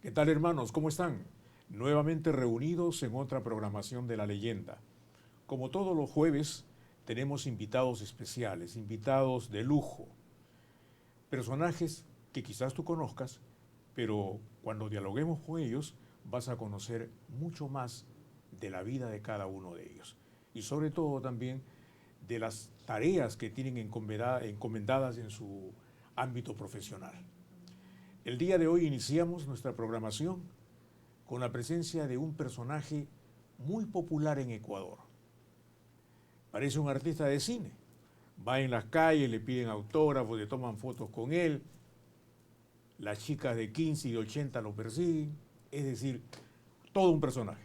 ¿Qué tal, hermanos? ¿Cómo están? Nuevamente reunidos en otra programación de La Leyenda. Como todos los jueves, tenemos invitados especiales, invitados de lujo, personajes que quizás tú conozcas, pero cuando dialoguemos con ellos vas a conocer mucho más de la vida de cada uno de ellos y sobre todo también de las tareas que tienen encomendadas en su ámbito profesional. El día de hoy iniciamos nuestra programación con la presencia de un personaje muy popular en Ecuador. Parece un artista de cine. Va en las calles, le piden autógrafos, le toman fotos con él. Las chicas de 15 y de 80 lo persiguen. Es decir, todo un personaje.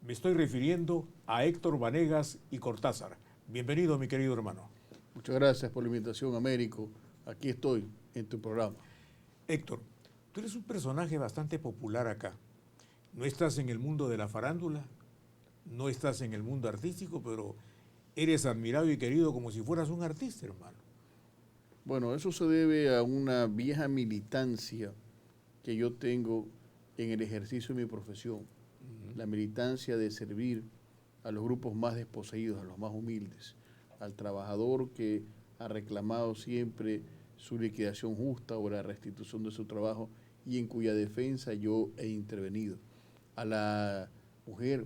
Me estoy refiriendo a Héctor Vanegas y Cortázar. Bienvenido, mi querido hermano. Muchas gracias por la invitación, Américo. Aquí estoy en tu programa. Héctor, tú eres un personaje bastante popular acá. No estás en el mundo de la farándula, no estás en el mundo artístico, pero eres admirado y querido como si fueras un artista, hermano. Bueno, eso se debe a una vieja militancia que yo tengo en el ejercicio de mi profesión. La militancia de servir a los grupos más desposeídos, a los más humildes, al trabajador que ha reclamado siempre su liquidación justa o la restitución de su trabajo y en cuya defensa yo he intervenido. A la mujer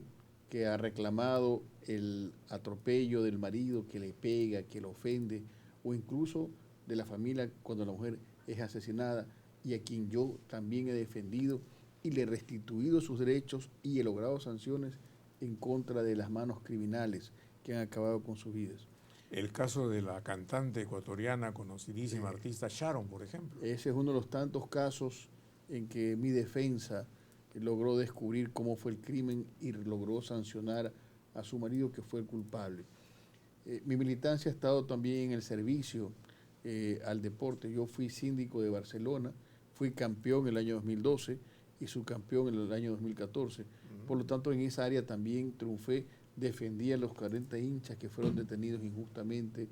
que ha reclamado el atropello del marido que le pega, que le ofende, o incluso de la familia cuando la mujer es asesinada y a quien yo también he defendido y le he restituido sus derechos y he logrado sanciones en contra de las manos criminales que han acabado con sus vidas. El caso de la cantante ecuatoriana, conocidísima artista Sharon, por ejemplo. Ese es uno de los tantos casos en que mi defensa logró descubrir cómo fue el crimen y logró sancionar a su marido que fue el culpable. Mi militancia ha estado también en el servicio al deporte. Yo fui síndico de Barcelona, fui campeón en el año 2012 y subcampeón en el año 2014. Por lo tanto, en esa área también triunfé, defendí a los 40 hinchas que fueron detenidos injustamente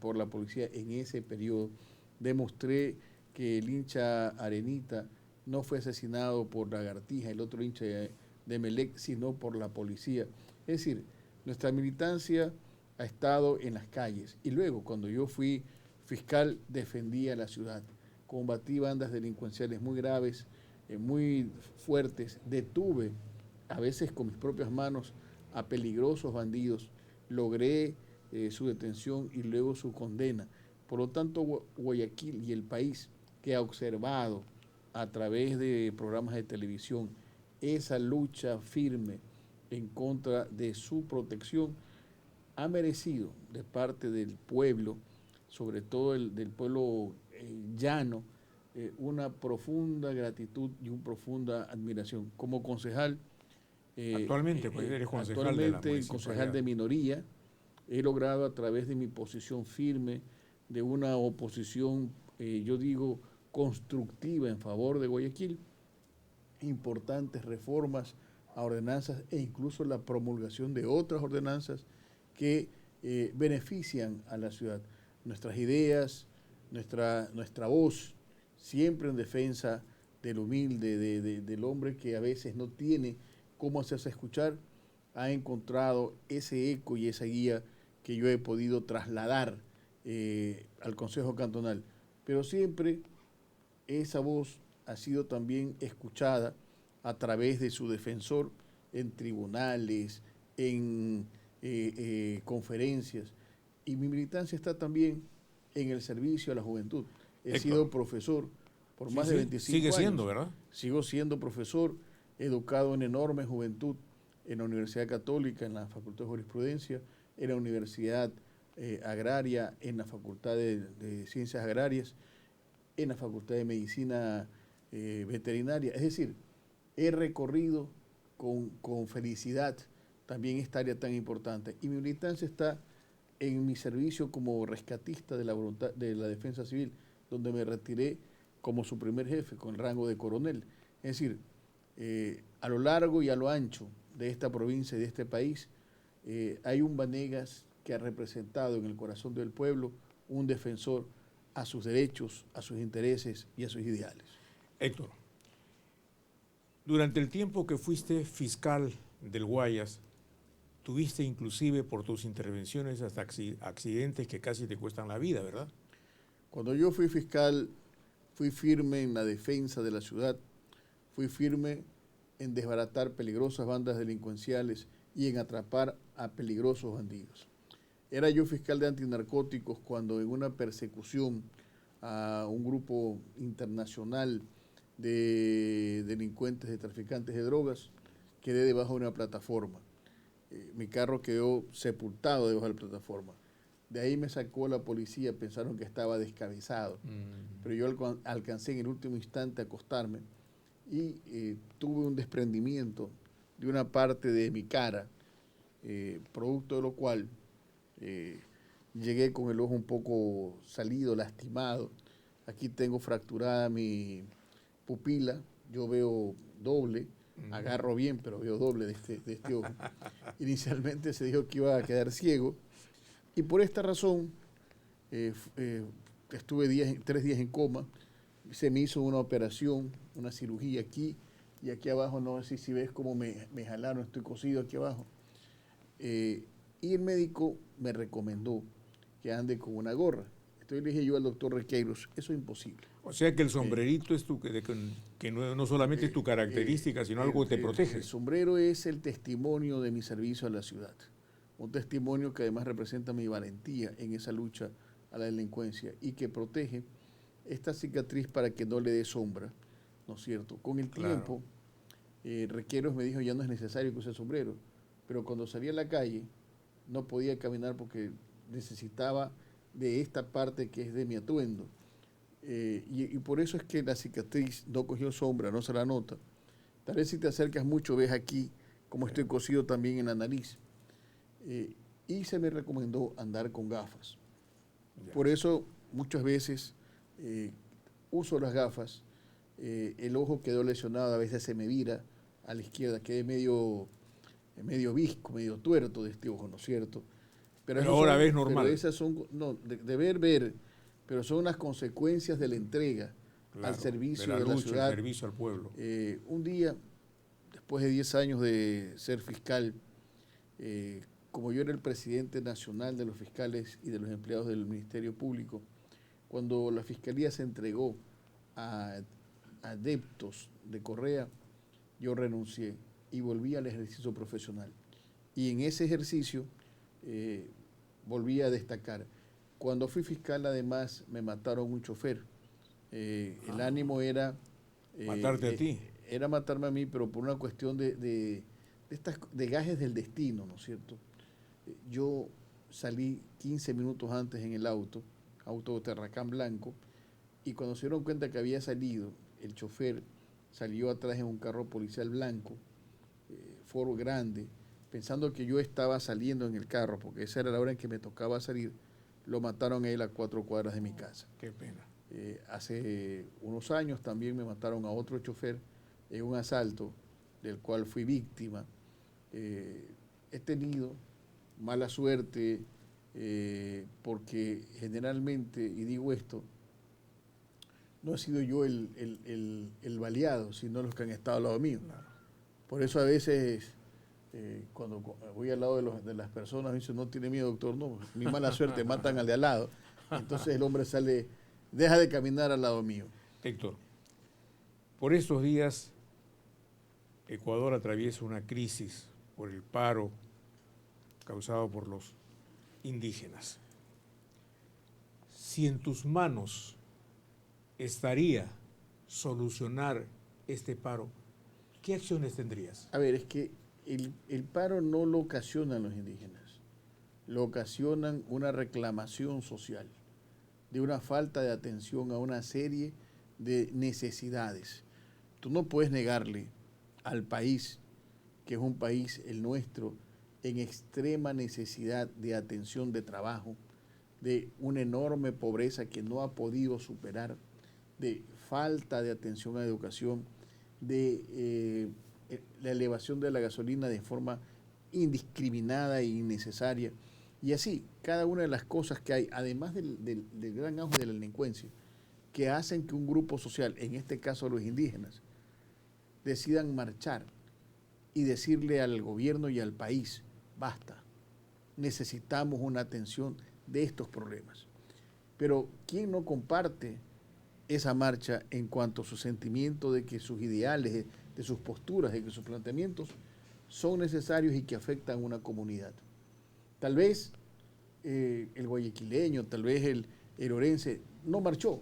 por la policía en ese periodo. Demostré que el hincha Arenita no fue asesinado por Lagartija, el otro hincha de Melec, sino por la policía. Es decir, nuestra militancia ha estado en las calles. Y luego, cuando yo fui fiscal, defendía la ciudad. Combatí bandas delincuenciales muy graves, muy fuertes. Detuve, a veces con mis propias manos, a peligrosos bandidos. Logré su detención y luego su condena. Por lo tanto, Guayaquil y el país que ha observado a través de programas de televisión esa lucha firme en contra de su protección, ha merecido de parte del pueblo, sobre todo del pueblo llano, una profunda gratitud y una profunda admiración. Como concejal, Actualmente, pues eres concejal de la actualmente concejal municipalidad. de minoría, he logrado a través de mi posición firme, de una oposición, yo digo, constructiva en favor de Guayaquil, importantes reformas a ordenanzas e incluso la promulgación de otras ordenanzas que benefician a la ciudad. Nuestras ideas, nuestra voz, siempre en defensa del humilde, del hombre que a veces no tiene cómo hacerse escuchar, ha encontrado ese eco y esa guía que yo he podido trasladar al Consejo Cantonal. Pero siempre esa voz ha sido también escuchada a través de su defensor en tribunales, en conferencias. Y mi militancia está también en el servicio a la juventud. He sido profesor por más de 25 sigue años. siendo, ¿verdad? Sigo siendo profesor, educado en enorme juventud en la Universidad Católica, en la Facultad de Jurisprudencia, en la Universidad Agraria, en la Facultad de Ciencias Agrarias, en la Facultad de Medicina Veterinaria. Es decir, he recorrido con felicidad también esta área tan importante. Y mi militancia está en mi servicio como rescatista de la voluntad de la defensa civil, donde me retiré como su primer jefe, con el rango de coronel. Es decir, a lo largo y a lo ancho de esta provincia y de este país, hay un Vanegas que ha representado en el corazón del pueblo un defensor a sus derechos, a sus intereses y a sus ideales. Héctor, Durante el tiempo que fuiste fiscal del Guayas, tuviste inclusive por tus intervenciones hasta accidentes que casi te cuestan la vida, ¿verdad? Cuando yo fui fiscal, fui firme en la defensa de la ciudad, fui firme en desbaratar peligrosas bandas delincuenciales y en atrapar a peligrosos bandidos. Era yo fiscal de antinarcóticos cuando en una persecución a un grupo internacional de delincuentes, de traficantes de drogas, quedé debajo de una plataforma. Mi carro quedó sepultado debajo de la plataforma. De ahí me sacó la policía, pensaron que estaba descabezado, pero yo alcancé en el último instante a acostarme y tuve un desprendimiento de una parte de mi cara, producto de lo cual llegué con el ojo un poco salido, lastimado. Aquí tengo fracturada mi pupila, yo veo doble, agarro bien, pero veo doble de este ojo. Inicialmente se dijo que iba a quedar ciego y por esta razón estuve 3 días en coma. Se me hizo una operación, una cirugía aquí y aquí abajo, no sé si ves cómo me jalaron, estoy cosido aquí abajo. Y el médico me recomendó que ande con una gorra. Entonces le dije yo al doctor Requeiros, eso es imposible. O sea que el sombrerito es que no solamente es tu característica, sino algo que te protege. El sombrero es el testimonio de mi servicio a la ciudad. Un testimonio que además representa mi valentía en esa lucha a la delincuencia y que protege esta cicatriz para que no le dé sombra, ¿no es cierto? Con el tiempo, Requeiros me dijo, ya no es necesario que use sombrero, pero cuando salí a la calle no podía caminar porque necesitaba de esta parte que es de mi atuendo. Y por eso es que la cicatriz no cogió sombra, no se la nota. Tal vez si te acercas mucho ves aquí como estoy cosido también en la nariz. Y se me recomendó andar con gafas. Por eso muchas veces uso las gafas. El ojo quedó lesionado, a veces se me vira a la izquierda, quedé medio visco, medio tuerto de este ojo, ¿no es cierto? Pero ahora ves normal. Pero esas son, no, de ver, pero son las consecuencias de la entrega al servicio de la ciudad. El servicio al pueblo. Un día, después de 10 años de ser fiscal, como yo era el presidente nacional de los fiscales y de los empleados del Ministerio Público, cuando la Fiscalía se entregó a adeptos de Correa, yo renuncié y volví al ejercicio profesional. Y en ese ejercicio volví a destacar. Cuando fui fiscal, además, me mataron un chofer. El ánimo era... matarte a ti. Era matarme a mí, pero por una cuestión de gajes del destino, ¿no es cierto? Yo salí 15 minutos antes en el auto Terracán blanco, y cuando se dieron cuenta que había salido, el chofer salió atrás en un carro policial blanco, Ford grande, pensando que yo estaba saliendo en el carro, porque esa era la hora en que me tocaba salir. Lo mataron a él a 4 cuadras de mi casa. Qué pena. Hace unos años también me mataron a otro chofer en un asalto del cual fui víctima. He tenido mala suerte porque generalmente, y digo esto, no he sido yo el baleado, sino los que han estado al lado mío. Claro. Por eso a veces cuando voy al lado de las personas, me dicen, no tiene miedo, doctor, no, mi mala suerte, matan al de al lado. Entonces el hombre sale, deja de caminar al lado mío. Héctor, por estos días Ecuador atraviesa una crisis por el paro causado por los indígenas. Si en tus manos estaría solucionar este paro, ¿qué acciones tendrías? A ver, es que el paro no lo ocasionan los indígenas, lo ocasionan una reclamación social, de una falta de atención a una serie de necesidades. Tú no puedes negarle al país, que es un país, el nuestro, en extrema necesidad de atención de trabajo, de una enorme pobreza que no ha podido superar, de falta de atención a la educación, de la elevación de la gasolina de forma indiscriminada e innecesaria. Y así, cada una de las cosas que hay, además del gran auge de la delincuencia, que hacen que un grupo social, en este caso los indígenas, decidan marchar y decirle al gobierno y al país, basta, necesitamos una atención de estos problemas. Pero ¿quién no comparte esa marcha en cuanto a su sentimiento de que sus ideales, de sus posturas, de que sus planteamientos son necesarios y que afectan a una comunidad? Tal vez el guayaquileño, tal vez el orense no marchó,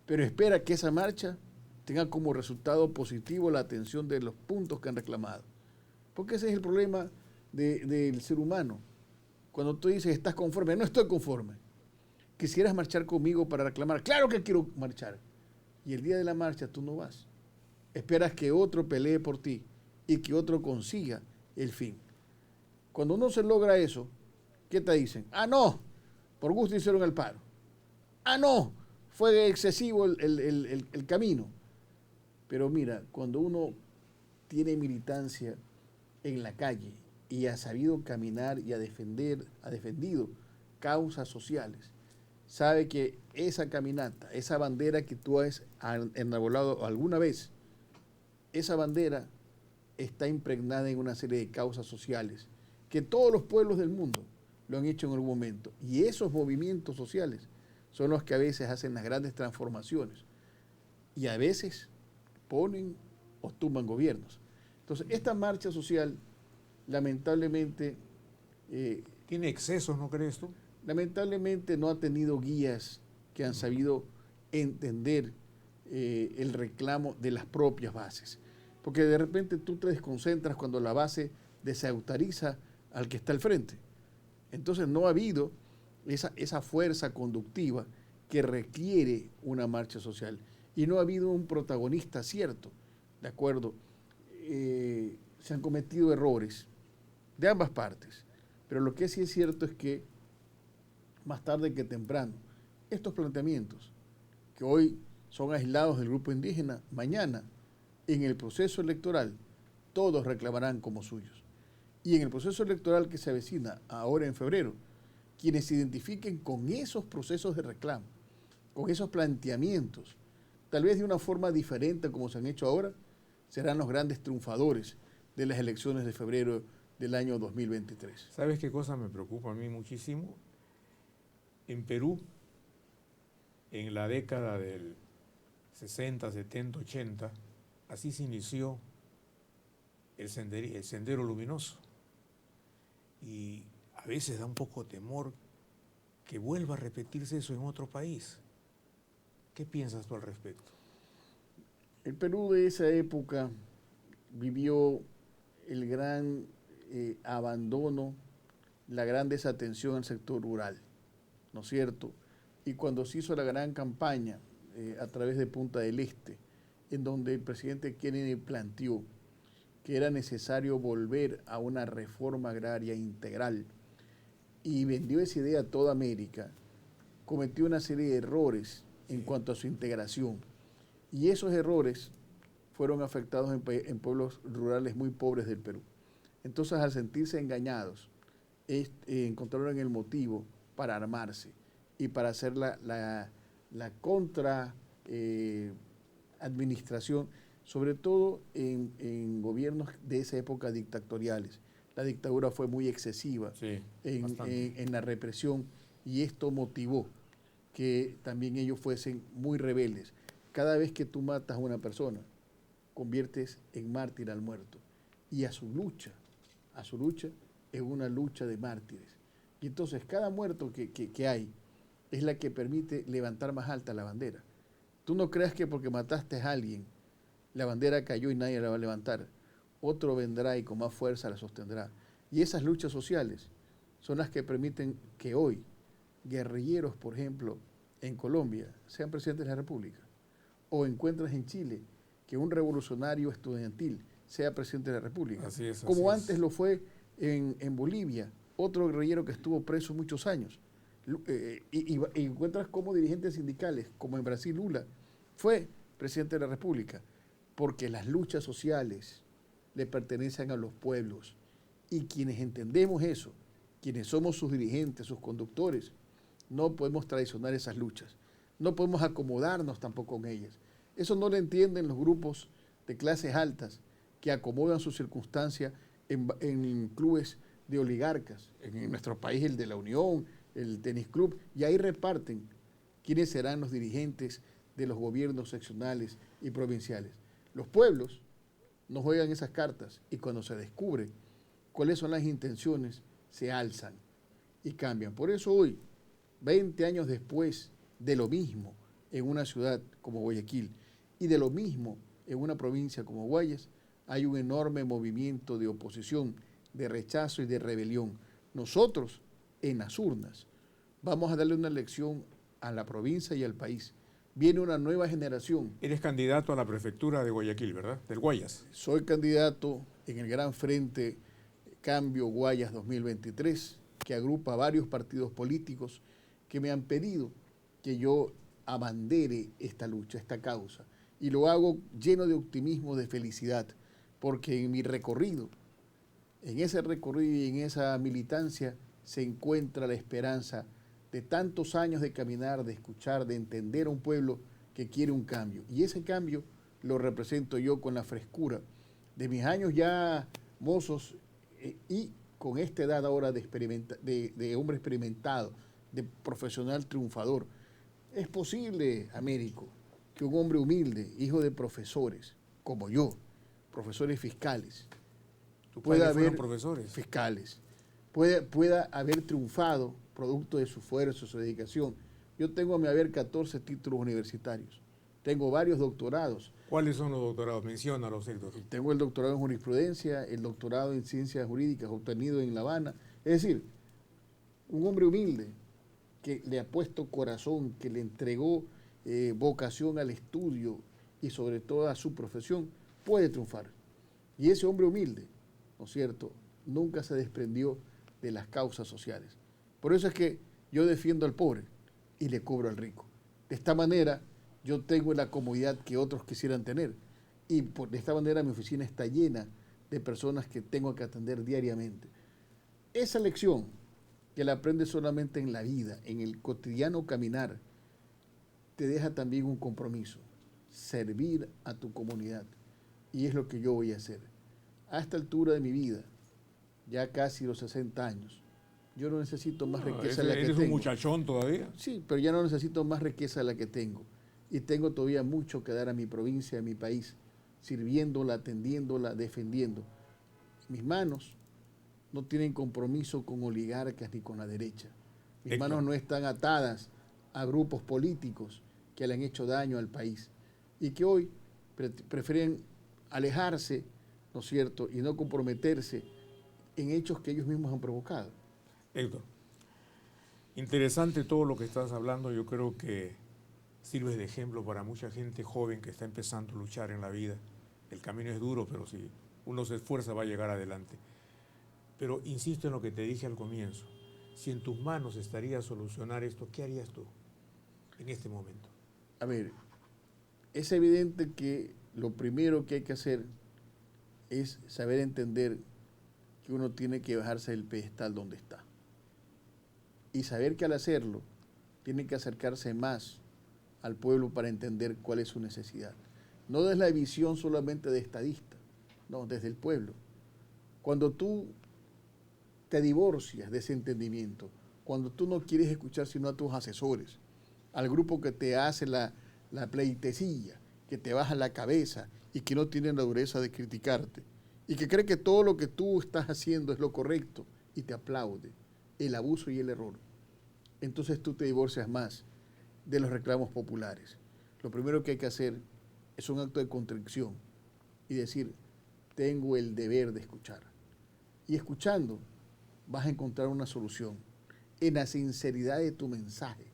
pero espera que esa marcha tenga como resultado positivo la atención de los puntos que han reclamado. Porque ese es el problema del ser humano. Cuando tú dices, ¿estás conforme? No estoy conforme. ¿Quisieras marchar conmigo para reclamar? Claro que quiero marchar. Y el día de la marcha tú no vas. Esperas que otro pelee por ti y que otro consiga el fin. Cuando no se logra eso, ¿qué te dicen? Ah, no, por gusto hicieron el paro. Ah, no, fue excesivo el camino. Pero mira, cuando uno tiene militancia en la calle y ha sabido caminar y ha defendido causas sociales, sabe que esa caminata, esa bandera que tú has enarbolado alguna vez, esa bandera está impregnada en una serie de causas sociales que todos los pueblos del mundo lo han hecho en algún momento. Y esos movimientos sociales son los que a veces hacen las grandes transformaciones y a veces ponen o tumban gobiernos. Entonces, esta marcha social, lamentablemente... ¿tiene excesos, no crees tú? Lamentablemente no ha tenido guías que han sabido entender el reclamo de las propias bases. Porque de repente tú te desconcentras cuando la base desautoriza al que está al frente. Entonces no ha habido esa fuerza conductiva que requiere una marcha social. Y no ha habido un protagonista cierto, ¿de acuerdo? Se han cometido errores de ambas partes. Pero lo que sí es cierto es que más tarde que temprano, estos planteamientos que hoy son aislados del grupo indígena, mañana en el proceso electoral todos reclamarán como suyos. Y en el proceso electoral que se avecina ahora en febrero, quienes se identifiquen con esos procesos de reclamo, con esos planteamientos, tal vez de una forma diferente como se han hecho ahora, serán los grandes triunfadores de las elecciones de febrero del año 2023. ¿Sabes qué cosa me preocupa a mí muchísimo? En Perú, en la década del 60, 70, 80, así se inició el sendero luminoso. Y a veces da un poco temor que vuelva a repetirse eso en otro país. ¿Qué piensas tú al respecto? El Perú de esa época vivió el gran abandono, la gran desatención al sector rural, ¿no es cierto? Y cuando se hizo la gran campaña a través de Punta del Este, en donde el presidente Kennedy planteó que era necesario volver a una reforma agraria integral y vendió esa idea a toda América, cometió una serie de errores en cuanto a su integración. Y esos errores fueron afectados en pueblos rurales muy pobres del Perú. Entonces, al sentirse engañados, encontraron el motivo para armarse y para hacer la contra administración, sobre todo en gobiernos de esa época dictatoriales. La dictadura fue muy excesiva en la represión y esto motivó que también ellos fuesen muy rebeldes. Cada vez que tú matas a una persona, conviertes en mártir al muerto. Y a su lucha es una lucha de mártires. Y entonces cada muerto que hay es la que permite levantar más alta la bandera. Tú no creas que porque mataste a alguien, la bandera cayó y nadie la va a levantar. Otro vendrá y con más fuerza la sostendrá. Y esas luchas sociales son las que permiten que hoy guerrilleros, por ejemplo, en Colombia, sean presidentes de la República. O encuentras en Chile que un revolucionario estudiantil sea presidente de la República. Así es, como antes lo fue en Bolivia, otro guerrillero que estuvo preso muchos años. Y encuentras como dirigentes sindicales, como en Brasil Lula, fue presidente de la República, porque las luchas sociales le pertenecen a los pueblos. Y quienes entendemos eso, quienes somos sus dirigentes, sus conductores, no podemos traicionar esas luchas. No podemos acomodarnos tampoco con ellas. Eso no lo entienden los grupos de clases altas que acomodan sus circunstancias en clubes de oligarcas. En nuestro país el de la Unión, el Tenis Club, y ahí reparten quiénes serán los dirigentes de los gobiernos seccionales y provinciales. Los pueblos no juegan esas cartas y cuando se descubre cuáles son las intenciones, se alzan y cambian. Por eso hoy, 20 años después de lo mismo en una ciudad como Guayaquil y de lo mismo en una provincia como Guayas, hay un enorme movimiento de oposición, de rechazo y de rebelión. Nosotros, en las urnas, vamos a darle una lección a la provincia y al país. Viene una nueva generación. Eres candidato a la prefectura de Guayaquil, ¿verdad? Del Guayas. Soy candidato en el Gran Frente Cambio Guayas 2023, que agrupa varios partidos políticos que me han pedido que yo abandere esta lucha, esta causa. Y lo hago lleno de optimismo, de felicidad, porque en mi recorrido, en ese recorrido y en esa militancia se encuentra la esperanza de tantos años de caminar, de escuchar, de entender a un pueblo que quiere un cambio. Y ese cambio lo represento yo con la frescura de mis años ya mozos y con esta edad ahora de hombre experimentado, de profesional triunfador. Es posible, Américo, que un hombre humilde, hijo de profesores, como yo, profesores fiscales, pueda haber profesores fiscales, pueda haber triunfado producto de su esfuerzo, su dedicación. Yo tengo a mi haber 14 títulos universitarios, tengo varios doctorados. ¿Cuáles son los doctorados? Menciónalos, Héctor. Tengo el doctorado en jurisprudencia, el doctorado en ciencias jurídicas obtenido en La Habana. Es decir, un hombre humilde que le ha puesto corazón, que le entregó vocación al estudio y sobre todo a su profesión, puede triunfar. Y ese hombre humilde, ¿no es cierto?, nunca se desprendió de las causas sociales. Por eso es que yo defiendo al pobre y le cobro al rico. De esta manera yo tengo la comodidad que otros quisieran tener. Y de esta manera mi oficina está llena de personas que tengo que atender diariamente. Esa lección que la aprendes solamente en la vida, en el cotidiano caminar, te deja también un compromiso, servir a tu comunidad. Y es lo que yo voy a hacer. A esta altura de mi vida, ya casi los 60 años, yo no necesito más riqueza de la que tengo. ¿Eres un muchachón todavía? Sí, pero ya no necesito más riqueza de la que tengo. Y tengo todavía mucho que dar a mi provincia, a mi país, sirviéndola, atendiéndola, defendiendo. Mis manos no tienen compromiso con oligarcas ni con la derecha. Mis manos no están atadas a grupos políticos que le han hecho daño al país y que hoy prefieren alejarse, ¿no es cierto?, y no comprometerse en hechos que ellos mismos han provocado. Héctor, interesante todo lo que estás hablando. Yo creo que sirves de ejemplo para mucha gente joven que está empezando a luchar en la vida. El camino es duro, pero si uno se esfuerza va a llegar adelante. Pero insisto en lo que te dije al comienzo. Si en tus manos estaría solucionar esto, ¿qué harías tú en este momento? A ver, es evidente que lo primero que hay que hacer es saber entender que uno tiene que bajarse del pedestal donde está. Y saber que al hacerlo, tiene que acercarse más al pueblo para entender cuál es su necesidad. No desde la visión solamente de estadista, no, desde el pueblo. Cuando tú te divorcias de ese entendimiento, cuando tú no quieres escuchar sino a tus asesores, al grupo que te hace la pleitesía, que te baja la cabeza y que no tiene la dureza de criticarte, y que cree que todo lo que tú estás haciendo es lo correcto y te aplaude el abuso y el error, entonces tú te divorcias más de los reclamos populares. Lo primero que hay que hacer es un acto de contrición y decir, tengo el deber de escuchar. Y escuchando vas a encontrar una solución en la sinceridad de tu mensaje,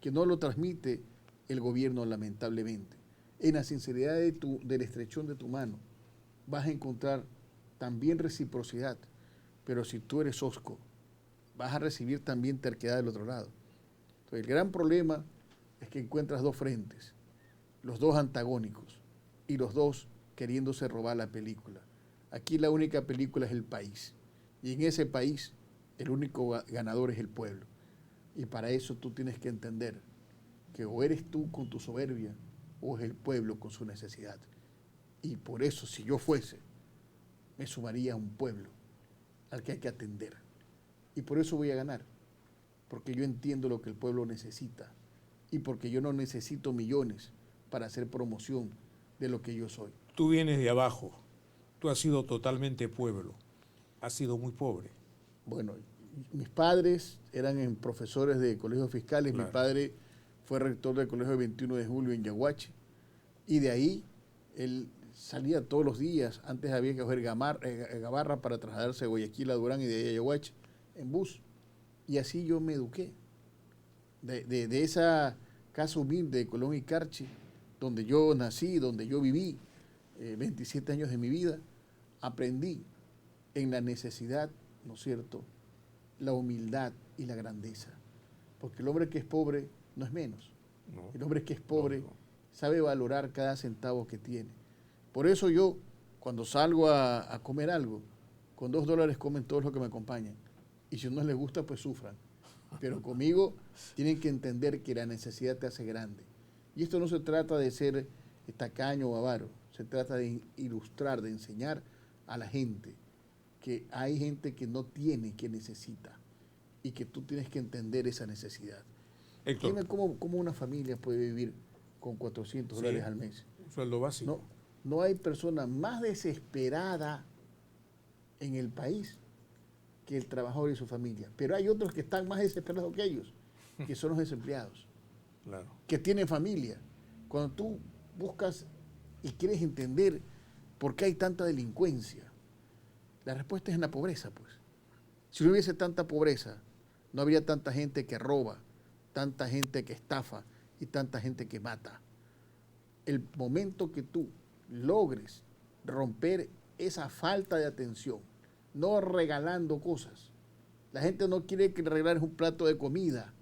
que no lo transmite el gobierno lamentablemente. En la sinceridad de la estrechón de tu mano vas a encontrar también reciprocidad, pero si tú eres hosco, vas a recibir también terquedad del otro lado. Entonces, el gran problema es que encuentras dos frentes, los dos antagónicos y los dos queriéndose robar la película. Aquí la única película es el país y en ese país el único ganador es el pueblo. Y para eso tú tienes que entender que o eres tú con tu soberbia o es el pueblo con su necesidad. Y por eso, si yo fuese, me sumaría a un pueblo al que hay que atender. Y por eso voy a ganar, porque yo entiendo lo que el pueblo necesita y porque yo no necesito millones para hacer promoción de lo que yo soy. Tú vienes de abajo, tú has sido totalmente pueblo, has sido muy pobre. Bueno, mis padres eran profesores de colegios fiscales, Claro. Mi padre fue rector del colegio 21 de julio en Yaguachi, y de ahí él salía todos los días, antes había que coger Gabarra para trasladarse de Guayaquil a Durán y de ahí a Yaguachi en bus, y así yo me eduqué. De esa casa humilde de Colón y Carchi, donde yo nací, donde yo viví 27 años de mi vida, aprendí en la necesidad, ¿no es cierto?, la humildad y la grandeza. Porque el hombre que es pobre no es menos. No, El hombre que es pobre no. sabe valorar cada centavo que tiene. Por eso yo, cuando salgo a comer algo, con $2 comen todos los que me acompañan. Y si no les gusta, pues sufran. Pero conmigo tienen que entender que la necesidad te hace grande. Y esto no se trata de ser tacaño o avaro, se trata de ilustrar, de enseñar a la gente que hay gente que no tiene, que necesita, y que tú tienes que entender esa necesidad. Héctor, Dime cómo una familia puede vivir con $400 al mes. un sueldo básico. No hay persona más desesperada en el país que el trabajador y su familia. Pero hay otros que están más desesperados que ellos, que son los desempleados, Claro. que tienen familia. Cuando tú buscas y quieres entender por qué hay tanta delincuencia, la respuesta es en la pobreza, pues. Si no hubiese tanta pobreza, no habría tanta gente que roba, tanta gente que estafa y tanta gente que mata. El momento que tú logres romper esa falta de atención, no regalando cosas. La gente no quiere que le regales un plato de comida.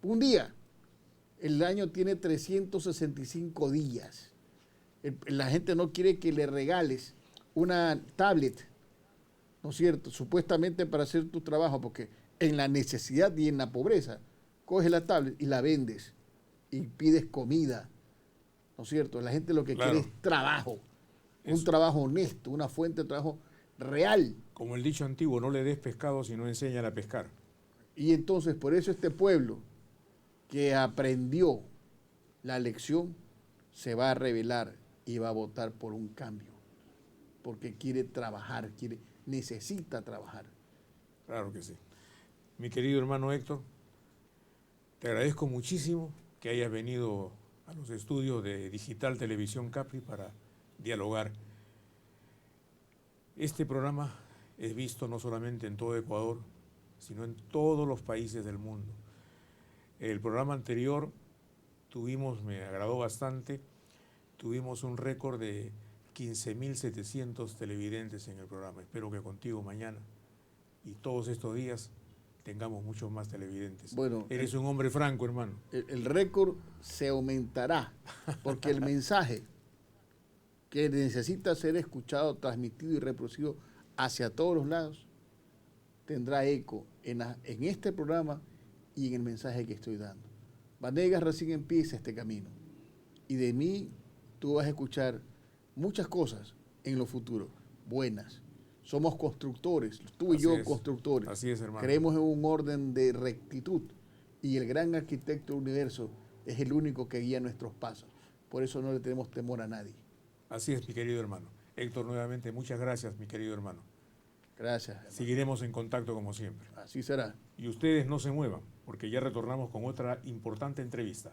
Un día. El año tiene 365 días. La gente no quiere que le regales una tablet, ¿no es cierto?, supuestamente para hacer tu trabajo, porque en la necesidad y en la pobreza, coges la tablet y la vendes y pides comida, ¿no es cierto? La gente lo que Claro. quiere es trabajo, Eso. un trabajo honesto, una fuente de trabajo real. Como el dicho antiguo, no le des pescado si no enseñan a pescar. Y entonces, por eso este pueblo que aprendió la lección se va a rebelar y va a votar por un cambio, porque quiere trabajar, necesita trabajar. Claro que sí. Mi querido hermano Héctor, te agradezco muchísimo que hayas venido a los estudios de Digital Televisión Capri para dialogar. Este programa es visto no solamente en todo Ecuador, sino en todos los países del mundo. El programa anterior me agradó bastante, tuvimos un récord de 15.700 televidentes en el programa. Espero que contigo mañana y todos estos días tengamos muchos más televidentes. Bueno, eres un hombre franco, hermano. El récord se aumentará, porque el mensaje que necesita ser escuchado, transmitido y reproducido hacia todos los lados tendrá eco en este programa y en el mensaje que estoy dando. Vanegas recién empieza este camino y de mí tú vas a escuchar muchas cosas en lo futuro, buenas. Somos constructores, tú y yo constructores. Así es, hermano. Creemos en un orden de rectitud y el gran arquitecto del universo es el único que guía nuestros pasos. Por eso no le tenemos temor a nadie. Así es, mi querido hermano. Héctor, nuevamente, muchas gracias, mi querido hermano. Gracias, hermano. Seguiremos en contacto como siempre. Así será. Y ustedes no se muevan, porque ya retornamos con otra importante entrevista.